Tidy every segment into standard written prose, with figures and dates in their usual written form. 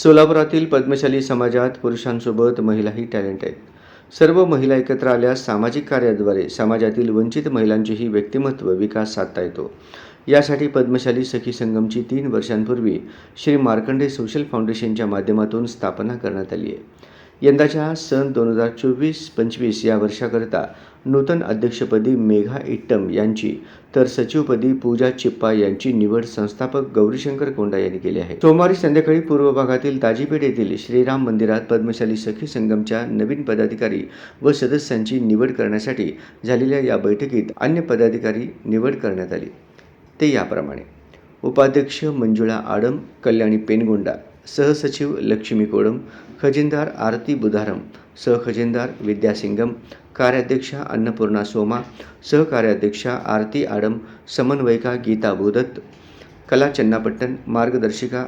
सोलापुरातील पद्मशाली समाजात पुरुषांसोबत महिलाही टॅलेंट आहेत. सर्व महिला एकत्र आल्यास सामाजिक कार्याद्वारे समाजातील वंचित महिलांचेही व्यक्तिमत्व विकास साधता येतो. यासाठी पद्मशाली सखी संगमची 3 वर्षांपूर्वी श्री मार्कंडे सोशल फाउंडेशनच्या माध्यमातून स्थापना करण्यात आली आहे. यंदाच्या सन 2024-25 या वर्षाकरता नूतन अध्यक्षपदी मेघा इट्टम यांची तर सचिवपदी पूजा चिप्पा यांची निवड संस्थापक गौरीशंकर कोंडा यांनी केली आहे. सोमवारी संध्याकाळी पूर्व भागातील ताजीपेठ येथील श्रीराम मंदिरात पद्मशाली सखी संगमच्या नवीन पदाधिकारी व सदस्यांची निवड करण्यासाठी झालेल्या या बैठकीत अन्य पदाधिकारी निवड करण्यात आली. ते याप्रमाणे: उपाध्यक्ष मंजुळा आडम, कल्याणी पेनगोंडा, सहसचिव लक्ष्मी कोडम, खजिनदार आरती बुधारम, सहखजिनदार विद्या सिंगम, कार्याध्यक्षा अन्नपूर्णा सोमा, सहकार्याध्यक्षा आरती आडम, समन्वयिका गीता भूदत्त, कला चन्नापट्टन, मार्गदर्शिका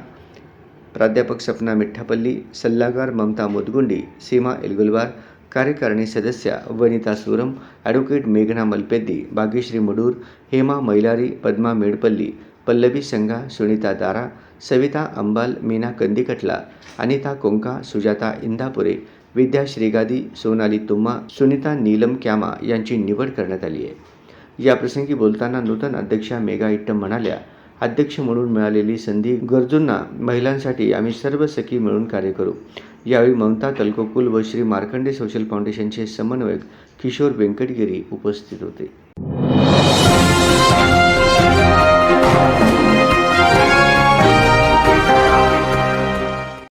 प्राध्यापक सपना मिठ्ठापल्ली, सल्लागार ममता मुदगुंडी, सीमा एलगुलवार, कार्यकारिणी सदस्या वनिता सुरम, ॲडव्होकेट मेघना मलपेद्दी, भाग्यश्री मुडूर, हेमा मैलारी, पद्मा मेडपल्ली, पल्लवी संघा, सुनीता दारा, सविता अंबाल, मीना कंदीकटला, अनिता कोंका, सुजाता इंदापुरे, विद्या श्रीगादी, सोनाली तुम्मा, सुनीता नीलम क्यामा यांची निवड करण्यात आली आहे. याप्रसंगी बोलताना नूतन अध्यक्षा मेघा इट्टम म्हणाल्या, अध्यक्ष म्हणून मिळालेली संधी गरजूंना महिलांसाठी आम्ही सर्व सखी मिळून कार्य करू. यावेळी ममता तलकोकुल व श्री मार्कंडे सोशल फाउंडेशनचे समन्वयक किशोर व्यंकटगिरी उपस्थित होते.